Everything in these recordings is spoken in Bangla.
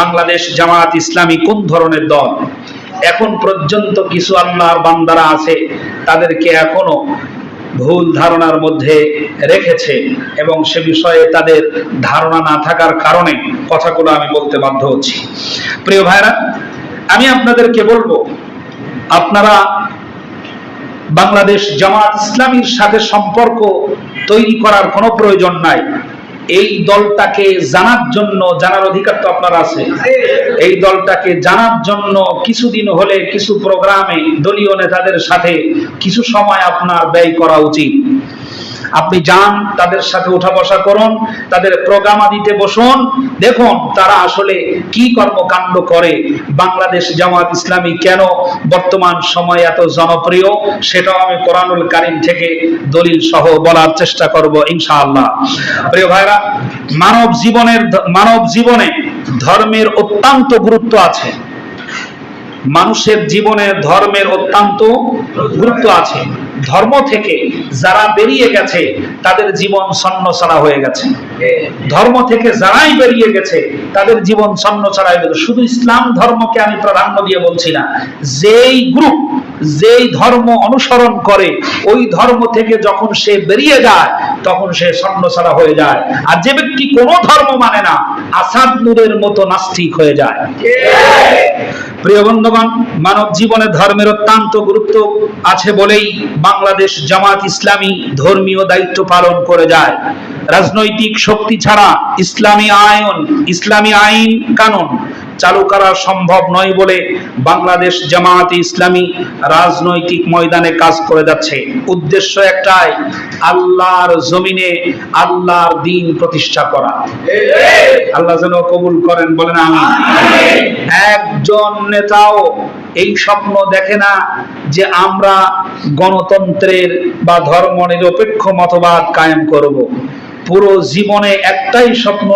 বাংলাদেশ জামাত ইসলামী কোন ধরনের দল। এখন পর্যন্ত কিছু আল্লাহর বান্দারা আছে, তাদেরকে এখনো ভুল ধারণার মধ্যে রেখেছে এবং সে বিষয়ে তাদের ধারণা না থাকার কারণে কথাগুলো আমি বলতে বাধ্য হচ্ছি। প্রিয় ভাইরা, আমি আপনাদেরকে বলবো, আপনারা বাংলাদেশ জামাত ইসলামীর সাথে সম্পর্ক তৈরি করার কোনো প্রয়োজন নাই। এই দলটাকে জানার জন্য, জানার অধিকার তো আপনার আছে, এই দলটাকে জানার জন্য কিছুদিন হলে কিছু প্রোগ্রামে দলীয় নেতাদের সাথে কিছু সময় আপনার ব্যয় করা উচিত। আপনি যান, তাদের সাথে উঠা বসা করুন, তাদের প্রোগ্রাম দিতে বসুন, দেখুন তারা আসলে কি কর্মকাণ্ড করে, বাংলাদেশ জামাত ইসলামী কেন বর্তমান সময়ে এত জনপ্রিয়, সেটাও আমি কোরআনুল কারীম থেকে দলিল সহ বলার চেষ্টা করব ইনশাআল্লাহ। প্রিয় ভাইরা, মানব জীবনে ধর্মের অত্যন্ত গুরুত্ব আছে। মানুষের জীবনে ধর্মের অত্যন্ত গুরুত্ব আছে। ধর্ম থেকে যারা বেরিয়ে গেছে তাদের জীবন ছন্নছাড়া হয়ে গেছে। ধর্ম থেকে যারাই বেরিয়ে গেছে তাদের জীবন ছন্নছাড়া হয়ে গেছে। শুধু ইসলাম ধর্মকে আমি প্রাধান্য দিয়ে বলছি না, যেই গ্রুপ যেই ধর্ম অনুসরণ করে ওই ধর্ম থেকে যখন সে বেরিয়ে যায় তখন সে ছন্নছাড়া হয়ে যায়। আর যে ব্যক্তি কোনো ধর্ম মানে না, আসাদ নূরের মতো নাস্তিক হয়ে যায়। প্রিয় বন্ধুগণ, মানব জীবনে ধর্মের অত্যন্ত গুরুত্ব আছে বলেই বাংলাদেশ জামাত ইসলামী ধর্মীয় দায়িত্ব পালন করে যায়। রাজনৈতিক শক্তি ছাড়া ইসলামী আইন কানুন চালু করা সম্ভব নয় বলে বাংলাদেশ জামাত ইসলামী রাজনৈতিক ময়দানে কাজ করে যাচ্ছে। উদ্দেশ্য একটাই, আল্লাহর জমিনে আল্লাহর দ্বীন প্রতিষ্ঠা করা। আল্লাহ যেন কবুল করেন, বলেন আমিন। একজন নেতাও এই স্বপ্ন দেখে না যে আমরা গণতন্ত্রের বা ধর্মনিরপেক্ষ মতবাদ কায়েম করব। পুরো জীবনে একটাই স্বপ্ন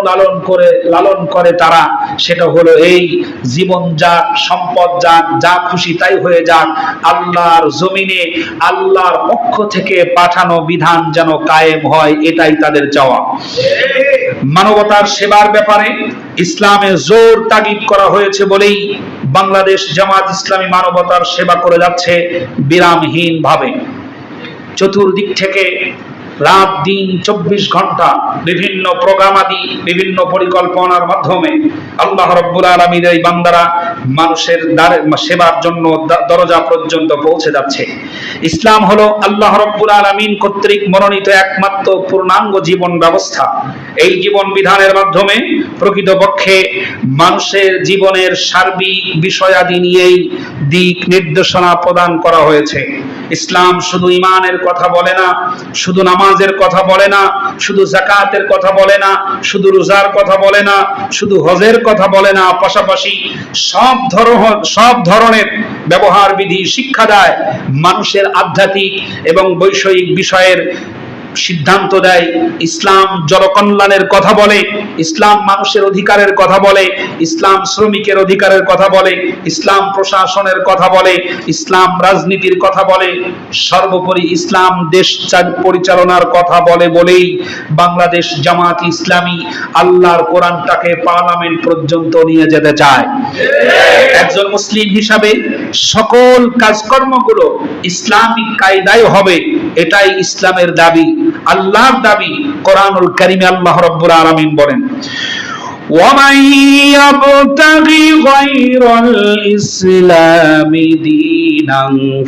লালন করে তারা, সেটা হলো এই জীবন যাক, সম্পদ যাক, যা খুশি তাই হয়ে যাক, আল্লাহর জমিনে আল্লাহর পক্ষ থেকে পাঠানো বিধান যেন কায়েম হয়, এটাই তাদের চাওয়া। মানবতার সেবার ব্যাপারে ইসলামে জোর তাগিদ করা হয়েছে বলেই বাংলাদেশ জামাত ইসলামী মানবতার সেবা করে যাচ্ছে বিরামহীন ভাবে। চতুর্দিক থেকে রাত দিন 24 ঘন্টা বিভিন্ন প্রোগ্রামাদি, বিভিন্ন পরিকল্পনার মাধ্যমে আল্লাহ রাব্বুল আলামিন এই বান্দারা মানুষের সেবার জন্য দরজা পর্যন্ত পৌঁছে যাচ্ছে। ইসলাম হলো আল্লাহ রাব্বুল আলামিন কর্তৃক মনোনীত একমাত্র পূর্ণাঙ্গ জীবন ব্যবস্থা। এই জীবন বিধানের মাধ্যমে প্রকৃতপক্ষে মানুষের জীবনের সার্বিক বিষয়াদি নিয়েই দিক নির্দেশনা প্রদান করা হয়েছে। ইসলাম শুধু ঈমানের কথা বলে না, শুধু নামাজের কথা বলে না, শুধু যাকাতের কথা বলে না, শুধু রোজার কথা বলে না, শুধু হজের কথা বলে না, পাশাপাশি সব ধরনের ব্যবহার বিধি শিক্ষা দেয়। মানুষের আধ্যাত্মিক এবং বৈষয়িক বিষয়ের সিদ্ধান্ত দেয়। ইসলাম জনকল্যাণের কথা বলে, ইসলাম মানুষের অধিকারের কথা বলে, ইসলাম শ্রমিকের অধিকারের কথা বলে, ইসলাম প্রশাসনের কথা বলে, ইসলাম রাজনীতির কথা বলে, সর্বোপরি ইসলাম দেশ পরিচালনার কথা বলে বলেই বাংলাদেশ জামাত ইসলামী আল্লাহর কোরআনটাকে পার্লামেন্ট পর্যন্ত নিয়ে যেতে চায়। একজন মুসলিম হিসাবে সকল কাজকর্মগুলো ইসলামিক কায়দায় হবে, এটাই ইসলামের দাবি, আল্লাহর দাবি। কোরআনুল কারীমে আল্লাহ রাব্বুল আলামিন বলেন, وَمَن يَبْتَغِي غَيْرَ الْإِسْلَامِ دِينًا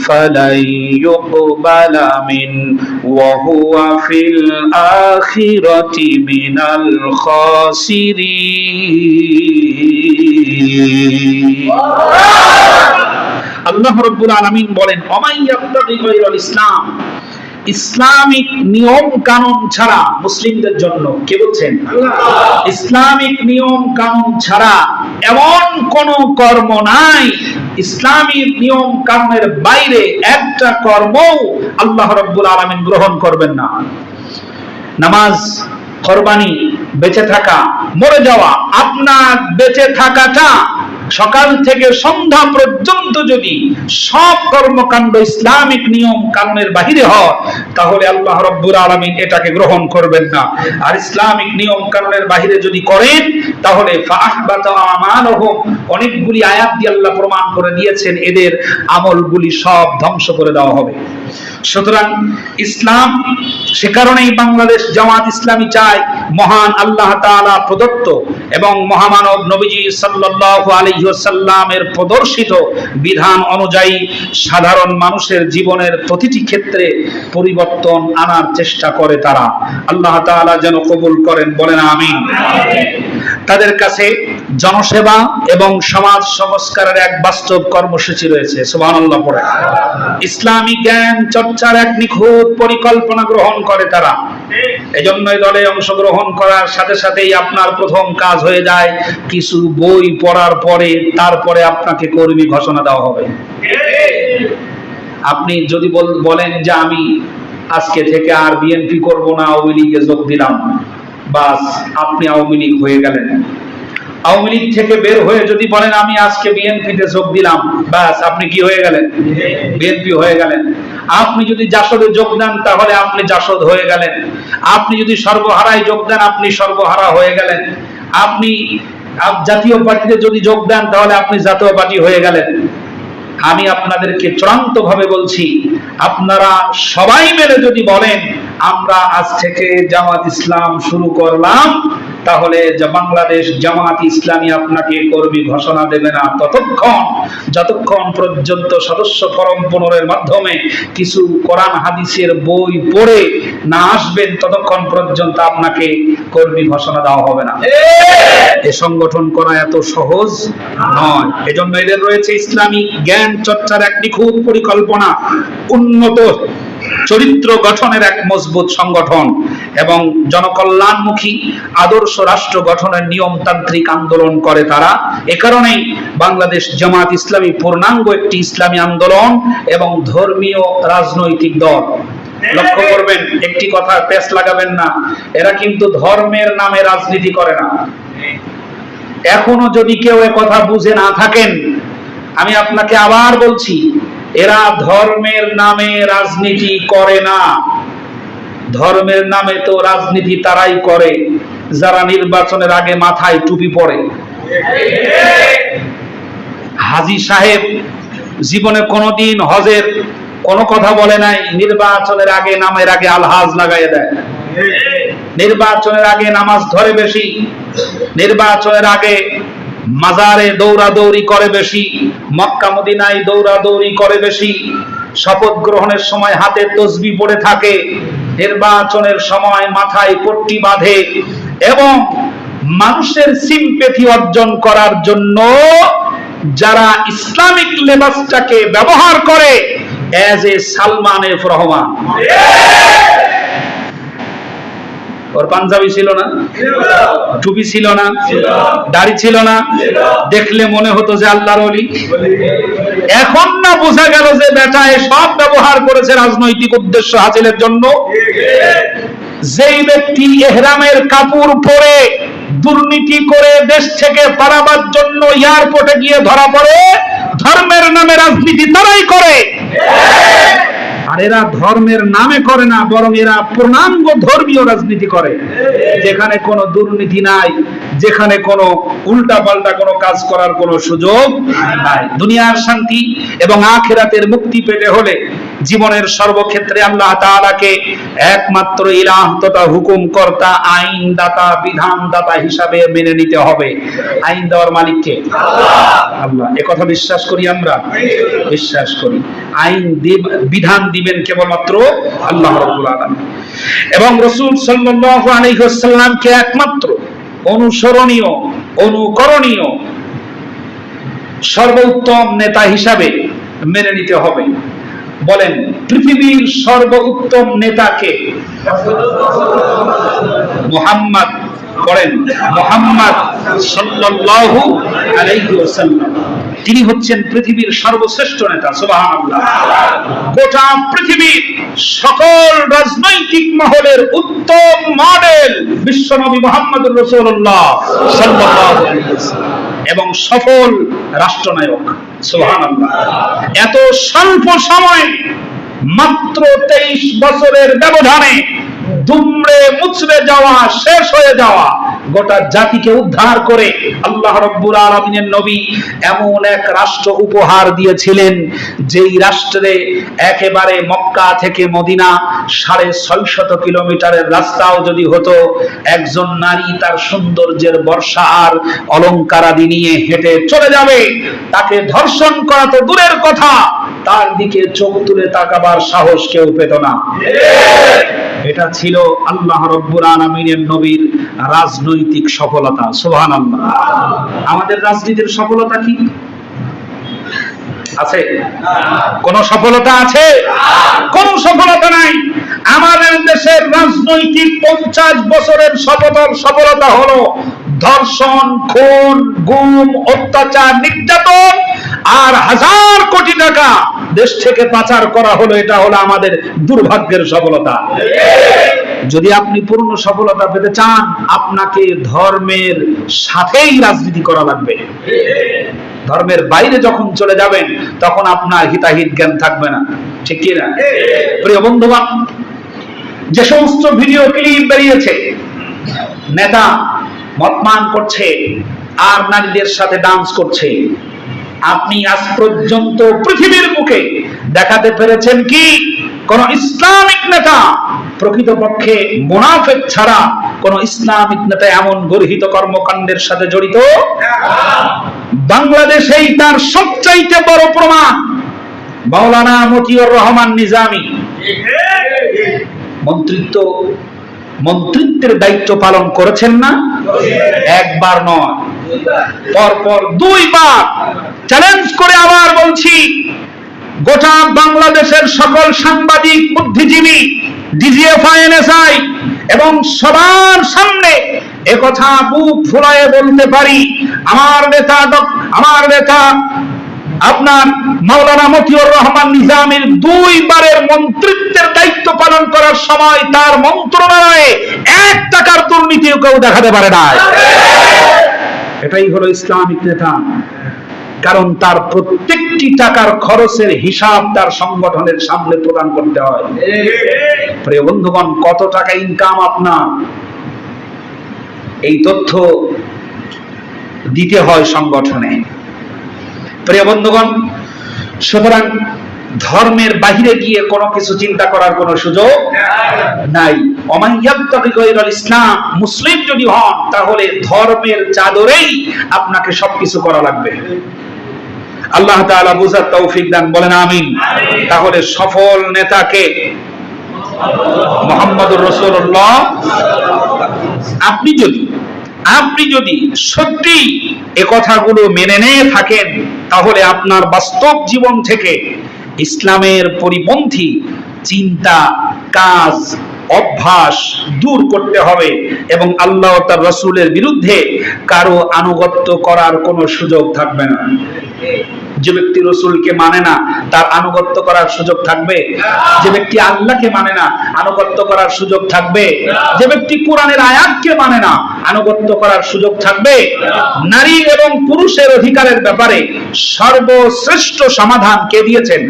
فَلَن يُقْبَلَ مِنْهُ وَهُوَ فِي الْآخِرَةِ مِنَ الْخَاسِرِينَ। আল্লাহ রাব্বুল আলামিন বলেন, وَمَن يَبْتَغِي غَيْرَ الْإِسْلَامِ, ইসলামিক নিয়ম কানুন ছাড়া মুসলিমদের জন্য, কে বলছেন? আল্লাহ। ইসলামিক নিয়ম কানুন ছাড়া এমন কোন কর্ম নাই, ইসলামিক নিয়ম কানুনের বাইরে একটা কর্ম আল্লাহ রাব্বুল আলামিন গ্রহণ করবেন না। নামাজ, কুরবানি, বেঁচে থাকা, মরে যাওয়া, আপনার বেঁচে থাকাটা সকাল থেকে সন্ধ্যা পর্যন্ত যদি সব কর্মকাণ্ড ইসলামিক নিয়ম কানুনের বাহিরে হয়, তাহলে আল্লাহ রাব্বুল আলামিন এটাকে গ্রহণ করবেন না। আর ইসলামিক নিয়ম কানুনের বাহিরে যদি করেন, তাহলে ফাআহবাতা আমালুহুম, অনেকগুলি আয়াত দিয়ে আল্লাহ প্রমাণ করে দিয়েছেন এদের আমলগুলি সব ধ্বংস করে দেওয়া হবে। সুতরাং ইসলাম, সে কারণেই বাংলাদেশ জামাত ইসলামী চায় মহান আল্লাহ তাআলা প্রদত্ত এবং মহামানব নবীজি সাল্লাল্লাহু আলাইহি ওয়াসাল্লামের প্রদর্শিত বিধান অনুযায়ী সাধারণ মানুষের জীবনের প্রতিটি ক্ষেত্রে পরিবর্তন আনার চেষ্টা করে তারা। আল্লাহ তাআলা যেন কবুল করেন, বলেন আমিন। তাদের কাছে জনসেবা এবং সমাজ সংস্কারের এক বাস্তব কর্মসূচি রয়েছে, সুবহানাল্লাহ পড়ে। ইসলামী জ্ঞান চর্চার এক নিখুঁত পরিকল্পনা গ্রহণ করে তারা। এজন্য এই দলে অংশগ্রহণ করার সাথে সাথেই আপনার প্রথম কাজ হয়ে যায় কিছু বই পড়ার পরে তারপরে আপনাকে কর্মী ঘোষণা দেওয়া হবে। আপনি যদি বলেন যে আমি আজকে থেকে আর বিএনপি করব না, আওয়ামী লীগে যোগ দিলাম, বাস আপনি আওয়ামী লীগ হয়ে গেলেন। আওয়ামী লীগ থেকে বের হয়ে যদি বলেন আমি আজকে বিএনপিতে যোগ দিলাম, বাস আপনি কি হয়ে গেলেন? বিএনপি হয়ে গেলেন। আপনি যদি জাসদে যোগ দেন, তাহলে আপনি জাসদ হয়ে গেলেন। আপনি যদি সর্বহারায় যোগ দেন, আপনি সর্বহারা হয়ে গেলেন। আপনি জাতীয় পার্টিতে যদি যোগ দেন, তাহলে আপনি জাতীয় পার্টি হয়ে গেলেন। আমি আপনাদেরকে চূড়ান্ত ভাবে বলছি, আপনারা সবাই মিলে যদি বলেন আমরা আজ থেকে জামাত ইসলাম শুরু করলাম, তাহলে বাংলাদেশ জামাত ইসলামী আপনাকে কর্মী ঘোষণা দেবে না যতক্ষণ পর্যন্ত সদস্য ফরম 15-এর মাধ্যমে কিছু কোরআন হাদিসের বই পড়ে না আসবেন, ততক্ষণ পর্যন্ত আপনাকে কর্মী ঘোষণা দেওয়া হবে না। এ সংগঠন করা এত সহজ নয়। এজন্য এদের রয়েছে ইসলামী জ্ঞান চর্চার এক নিখুঁত পরিকল্পনা, উন্নত চরিত্র গঠনের এক মজবুত সংগঠন এবং জনকল্যাণমুখী আদর্শ রাষ্ট্র গঠনের নিয়মতান্ত্রিক আন্দোলন করে তারা। এ কারণেই বাংলাদেশ জামাত ইসলামী পূর্ণাঙ্গ একটি ইসলামী আন্দোলন এবং ধর্মীয় রাজনৈতিক দল। লক্ষ্য করবেন, একটি কথা পেশ লাগাবেন না, এরা কিন্তু ধর্মের নামে রাজনীতি করে না। এখনো যদি কেউ এ কথা বুঝে না থাকেন, আমি আপনাকে আবার বলছি, এরা ধর্মের নামে রাজনীতি করে না। ধর্মের নামে তো রাজনীতি তারাই করে যারা নির্বাচনের আগে মাথায় টুপি পরে। হাজী সাহেব জীবনে কোনোদিন হজের কোনো কথা বলে নাই, নির্বাচনের আগে নামের আগে আলহাজ লাগাই দেয়। নির্বাচনের আগে নামাজ ধরে বেশি, নির্বাচনের আগে মাজারে দৌড়াদৌড়ি করে বেশি, মক্কা মদিনায় দৌড়াদৌড়ি করে বেশি, শপথ গ্রহণের সময় হাতে তসবিহ পড়ে থাকে, নির্বাচনের সময় মাথায় পট্টি বাঁধে এবং মানুষের সিম্পেথি অর্জন করার জন্য যারা ইসলামিক লেবাসটাকে ব্যবহার করে as a Salman F Rahman. ওর পাঞ্জাবি ছিল না, টুপি ছিল না, দাড়ি ছিল না, দেখলে মনে হতো যে আল্লাহর ওলি। এখন না বোঝা গেল যে বেটা সব ব্যবহার করেছে রাজনৈতিক উদ্দেশ্য হাসিলের জন্য। যেই ব্যক্তি ইহরামের কাপড় পরে দুর্নীতি করে দেশ থেকে পালাবার জন্য এয়ারপোর্টে গিয়ে ধরা পড়ে, ধর্মের নামে রাজনীতি তারাই করে। আর এরা ধর্মের নামে করে না, বরং এরা পূর্ণাঙ্গ ধর্মীয় রাজনীতি করে, যেখানে কোনো দুর্নীতি নাই, যেখানে কোনো উল্টাপাল্টা কোনো কাজ করার কোনো সুযোগ নাই। দুনিয়ার শান্তি এবং আখিরাতের মুক্তি পেতে হলে জীবনের সর্বক্ষেত্রে আল্লাহ তাআলাকে একমাত্র ইলাহ তথা হুকুমকর্তা, আইনদাতা, বিধানদাতা হিসাবে মেনে নিতে হবে। আইন দেওয়ার মালিক কে? আল্লাহ। এ কথা বিশ্বাস করি আমরা, বিশ্বাস করি। আইন বিধান দিবেন কেবলমাত্র আল্লাহ রাব্বুল আলামিন এবং রাসূল সাল্লাল্লাহু আলাইহি ওয়াসাল্লামকে একমাত্র অনুসরণীয়, অনুকরণীয় সর্বোত্তম নেতা হিসাবে মেনে নিতে হবে। বলেন, পৃথিবীর সর্বোত্তম নেতাকে? মুহাম্মদ। বলেন, মুহাম্মদ সাল্লাল্লাহু আলাইহি ওয়াসাল্লাম। তিনি হচ্ছেন পৃথিবীর সর্বশ্রেষ্ঠ নেতা। সুবহানাল্লাহ। গোটা পৃথিবীর সকল রাজনৈতিক মহলের উত্তম মডেল বিশ্বনবী মুহাম্মদুর রাসূলুল্লাহ সাল্লাল্লাহু আলাইহি ওয়াসাল্লাম। এবং সফল রাষ্ট্রনায়ক। সুবহানাল্লাহ। এত স্বল্প সময়, মাত্র 23 বছরের ব্যবধানে দুমড়ে মুচড়ে যাওয়া, শেষ হয়ে যাওয়া গোটা জাতিকে উদ্ধার করে আল্লাহ রাব্বুল আলামিনের নবী এমন এক রাষ্ট্র উপহার দিয়েছিলেন, যেই রাষ্ট্রে একেবারে মক্কা থেকে মদিনা 650 কিলোমিটারের রাস্তাও যদি হতো, একজন নারী তার সৌন্দর্যের বর্ষা আর অলংকারাদি নিয়ে হেঁটে চলে যাবে, তাকে ধর্ষণ করা তো দূরের কথা, তার দিকে চোখ তুলে তাকাবার সাহস কেউ পেত না। এটা ছিল আল্লাহ রাব্বুল আলামিনের নবীর রাজনৈতিক সফলতা। সুবহানাল্লাহ। আমাদের রাজনীতির সফলতা কি আছে? কোন সফলতা আছে? কোন সফলতা নাই। আমাদের দেশের রাজনৈতিক 50 বছরের সফলতা হলো ধর্ষণ, খুন, গুম, অত্যাচার, নির্যাতন আর হাজার কোটি টাকা দেশ থেকে পাচার করা হলো। এটা হলো আমাদের দুর্ভাগ্যের সফলতা। যদি আপনি পূর্ণ সফলতা পেতে চান, আপনাকে ধর্মের সাথেই রাজনীতি করা লাগবে। ধর্মের বাইরে যখন চলে যাবেন, তখন আপনার হিতাহিত জ্ঞান থাকবে না। ঠিক কি না? প্রিয় বন্ধুগণ, যে সমস্ত ভিডিও ক্লিপ বেরিয়েছে, নেতা মদ পান করছে আর নারীদের সাথে ডান্স করছে, আপনি আজ পর্যন্ত পৃথিবীর বুকে দেখাতে পেরেছেন কি কোন ইসলামিক নেতা, প্রকৃতপক্ষে মুনাফিক ছাড়া কোন ইসলামিক নেতা এমন গর্হিত কর্মকাণ্ডের সাথে জড়িত? বাংলাদেশেই তার সবচাইতে বড় প্রমাণ মাওলানা মতিউর রহমান নিজামী। মন্ত্রিত্বের দায়িত্ব পালন করেছেন না? একবার নয়, পরপর 2 বার। চ্যালেঞ্জ করে আবার বলছি, গোটা বাংলাদেশের সকল সাংবাদিক, বুদ্ধিজীবী, ডিজিএফআই, এনএসআই এবং সবার সামনে একথা বুক ফুলায়ে বলতে পারি, আমার নেতা আপনার মাওলানা মতিউর রহমান নিজামীর 2 বারের মন্ত্রিত্বের দায়িত্ব পালন করার সময় তার মন্ত্রণালয়ে 1 টাকার দুর্নীতিও কেউ দেখাতে পারে না। এটাই হলো ইসলামিক নেতা। কারণ তার প্রত্যেকটি টাকার খরচের হিসাব তার সংগঠনের সামনে প্রদান করতে হয়। প্রিয় বন্ধুগণ, কত টাকা ইনকাম আপনার, এই তথ্য দিতে হয় সংগঠনে। প্রিয় বন্ধুগণ, সুতরাং ধর্মের বাহিরে গিয়ে কোনো কিছু চিন্তা করার কোনো সুযোগ নাই। ইসলাম, মুসলিম যদি হন, তাহলে ধর্মের চাদরেই আপনাকে সবকিছু করা লাগবে। আল্লাহ তাআলা বুঝার তৌফিক দান, বলেন আমিন। তাহলে সফল নেতাকে মুহাম্মদুর রাসূলুল্লাহ। আপনি যদি সত্যি এ কথাগুলো মেনে নিয়ে থাকেন, তাহলে আপনার বাস্তব জীবন থেকে ইসলামের পরিপন্থী চিন্তা, কাজ, অভ্যাস দূর করতে হবে এবং আল্লাহ ও তার রাসূলের বিরুদ্ধে কারো আনুগত্য করার কোনো সুযোগ থাকবে না। যে ব্যক্তি রাসূলকে মানে না, তার আনুগত্য করার সুযোগ থাকবে? যে ব্যক্তি আল্লাহকে মানে না, আনুগত্য করার সুযোগ থাকবে? যে ব্যক্তি কোরআনের আয়াতকে মানে না, আনুগত্য করার সুযোগ থাকবে? নারী এবং পুরুষের অধিকারের ব্যাপারে সর্বশ্রেষ্ঠ সমাধান কে দিয়েছেন?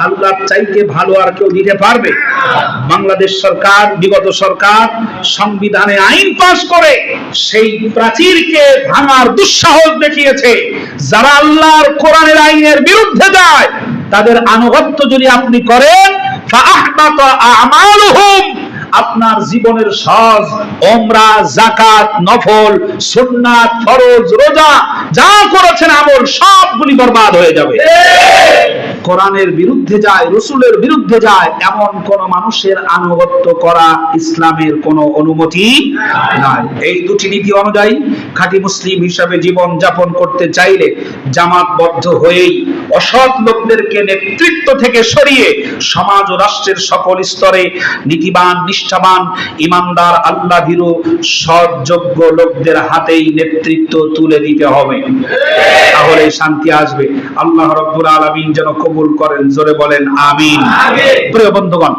আল্লাহর চাইতে ভালো আর কেউ দিতে পারবে? বাংলাদেশ সরকার, বিগত সরকার সংবিধানে আইন পাস করে সেই প্রাচীরকে ভাঙার দুঃসাহস দেখিয়েছে। যারা আল্লাহর কোরআনের আইনের বিরুদ্ধে যায়, তাদের আনুগত্য যদি আপনি করেন, ফাআহবাতা আমালুহুম, আপনার জীবনের হজ, ওমরা, যাকাত, নফল, সুন্নাত, ফরজ, রোজা যা করেছেন আমল সবগুলি বরবাদ হয়ে যাবে। কোরআনের বিরুদ্ধে যায়, রাসূলের বিরুদ্ধে যায়, এমন কোন মানুষের আনুগত্য করা ইসলামের কোনো অনুমতি নাই। এই দুটি নীতি অনুযায়ী খাঁটি মুসলিম হিসাবে জীবন যাপন করতে চাইলে জামাতবদ্ধ হয়েই অসৎ লোকদেরকে নেতৃত্ব থেকে সরিয়ে সমাজ ও রাষ্ট্রের সকল স্তরে নীতিবান, নিষ্ঠাবান, ইমানদার, আল্লাহ ভীরু, সৎ, যোগ্য লোকদের হাতেই নেতৃত্ব তুলে দিতে হবে। তাহলে শান্তি আসবে। আল্লাহ রাব্বুল আলামিন যেন কবুল করেন। জোরে বলেন আমিন। প্রিয় বন্ধুগণ,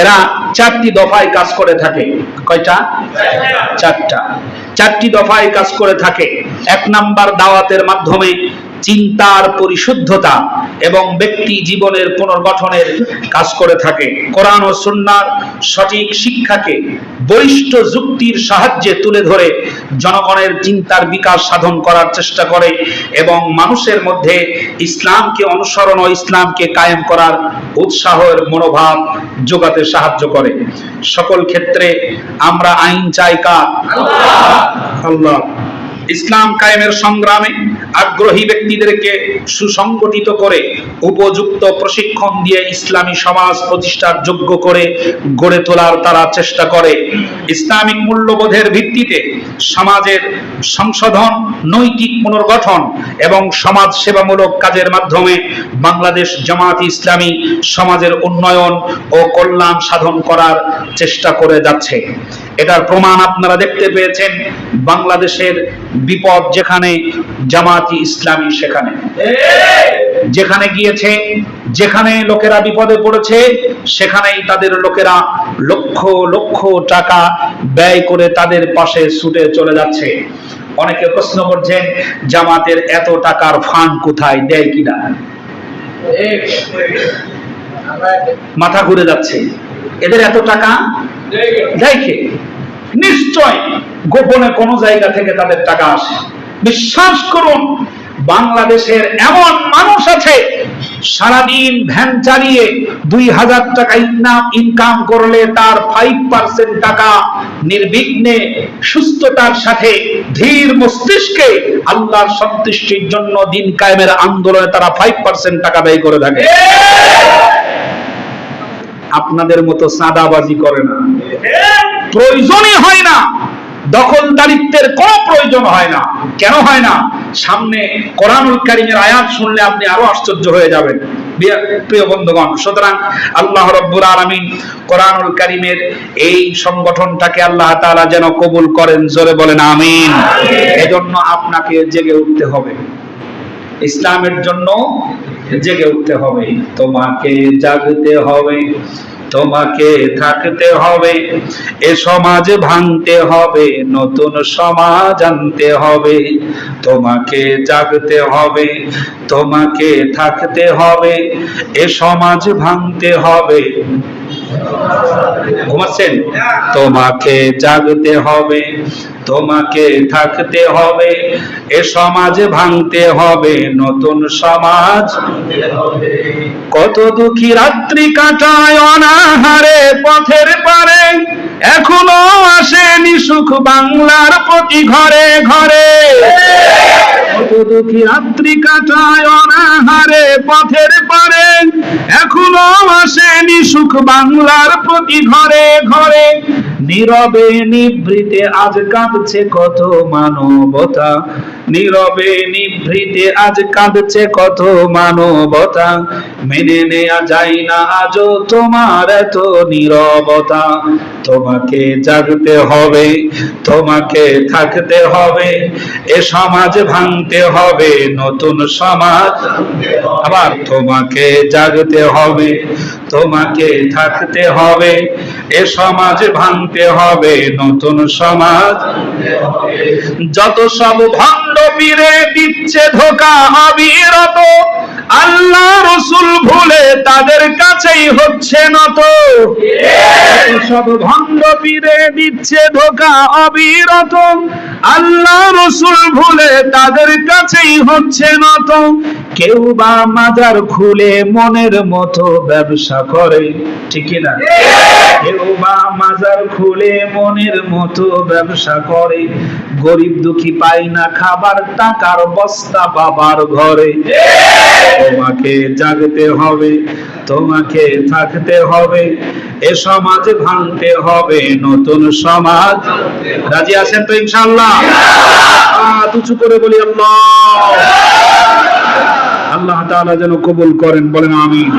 এরা 4টি দফায় কাজ করে থাকে। কয়টা? 4টা। চারটি দফায় কাজ করে থাকে। 1 নাম্বার, দাওয়াতের মাধ্যমে চিন্তার পরিশুদ্ধতা এবং ব্যক্তি জীবনের পুনর্গঠনের কাজ করে থাকে। কোরআন ও সুন্নাহর সঠিক শিক্ষাকে বলিষ্ঠ যুক্তির সাহায্যে তুলে ধরে জনগণের চিন্তার বিকাশ সাধন করার চেষ্টা করে এবং মানুষের মধ্যে ইসলামকে অনুসরণ ও ইসলামকে কায়েম করার উৎসাহের মনোভাব যোগাতে সাহায্য করে। সকল ক্ষেত্রে আমরা আইন চাই কার? আল্লাহ। ইসলাম কায়েমের সংগ্রামে আগ্রহী ব্যক্তিদেরকে সুসংগঠিত করে উপযুক্ত প্রশিক্ষণ দিয়ে ইসলামী সমাজ প্রতিষ্ঠার যোগ্য করে গড়ে তোলার তারা চেষ্টা করে। ইসলামিক মূল্যবোধের ভিত্তিতে সমাজের সংশোধন, নৈতিক পুনর্গঠন এবং সমাজ সেবামূলক কাজের মাধ্যমে বাংলাদেশ জামাত ইসলামী সমাজের উন্নয়ন ও কল্যাণ সাধন করার চেষ্টা করে যাচ্ছে। এটার প্রমাণ আপনারা দেখতে পেয়েছেন। বাংলাদেশের বিপদ যেখানে, জামাতি ইসলামী সেখানে। যেখানে গিয়েছে, যেখানে লোকেরা বিপদে পড়েছে, সেখানেই তাদের লোকেরা লক্ষ লক্ষ টাকা ব্যয় করে তাদের পাশে ছুটে চলে যাচ্ছে। অনেকে প্রশ্ন করছেন, জামাতের এত টাকার ফান্ড কোথায়, দেয় কিনা? মাথা ঘুরে যাচ্ছে। এদের এত টাকা দেয় কে? নিশ্চয় গোপনে কোন জায়গা থেকে তাদের টাকা আসে। বিশ্বাস করুন, বাংলাদেশের এমন মানুষ আছে সারাদিন ভ্যান চালিয়ে 2000 টাকা ইনকাম করলে তার 5% টাকা নির্বিঘ্নে সুস্থতার সাথে ধীর মস্তিষ্কে আল্লাহর সন্তুষ্টির জন্য দিন কায়েমের আন্দোলনে তারা 5% টাকা ব্যয় করে থাকে। আপনাদের মতো সাদাবাজি করে না, প্রয়োজনই হয় না, দখলদারিত্বের কোনো প্রয়োজন হয় না। কেন হয় না? সামনে কোরআনুল কারীমের আয়াত শুনলে আপনি আরো আশ্চর্য হয়ে যাবেন প্রিয় বন্ধুগণ। সুতরাং আল্লাহ রাব্বুল আলামিন কোরআনুল কারীমের এই সংগঠনটাকে আল্লাহ তাআলা যেন কবুল করেন, জোরে বলেন আমিন। এজন্য আপনাকে জেগে উঠতে হবে, ইসলামের জন্য জেগে উঠতে হবে। তোমাকে জাগতে হবে, তোমাকে থাকতে হবে, এ সমাজ ভাঙতে হবে, নতুন সমাজ আনতে হবে। তোমাকে জাগতে হবে, তোমাকে থাকতে হবে, এ সমাজ ভাঙতে হবে। ঘুমাচ্ছেন? তোমাকে জাগতে হবে, তোমাকে থাকতে হবে, এ সমাজ ভাঙতে হবে, নতুন সমাজ। কত দুঃখী রাত্রি কাটায় অনাহারে পথের পারে, এখনো আসেনি সুখ বাংলার প্রতি ঘরে ঘরে। কত দুঃখী রাত্রি কাটায় অনাহারে পথের পারে, এখনো আসেনি সুখ বাংলার প্রতি ঘরে ঘরে। নীরবে নিভৃতে আজ কাঁদছে কত মানবতা, নীরবে নিভৃতে আজ কাঁদছে কত মানবতা। মেনে নেয়া যায় না আজও তোমার এত নীরবতা। তোমাকে জাগতে হবে, তোমাকে থাকতে হবে, এ সমাজ ভাঙতে হবে, নতুন সমাজ। আবার তোমাকে জাগতে হবে, তোমাকে থাকতে হবে, এ সমাজ ভাঙতে হবে, নতুন সমাজ। যত সব ভণ্ড পীরে দিচ্ছে ধোঁকা অবিরত, আল্লাহ রসুল ভুলে তাদের কাছেই হচ্ছে নত। যত সব ভণ্ড পীরে দিচ্ছে ধোঁকা অবিরত, আল্লাহ রসুল ভুলে তাদের কাছেই হচ্ছে নত। কেউ বা মাজার খুলে মনের মতো ব্যবসা করে, ঠিক না? কেউ বা মাজার খুলে মনের মতো ব্যবসা করে, গরিব দুঃখী পায় না খাবার, টাকার বস্তা বাবার ঘরে। তোমাকে জাগতে হবে, তোমাকে থাকতে হবে, এ সমাজ ভাঙতে হবে, নতুন সমাজ। রাজি আছেন তো ইনশাআল্লাহ? উঁচু করে বলি আল্লাহ। আল্লাহ তাআলা যেন কবুল করেন, বলেন আমিন।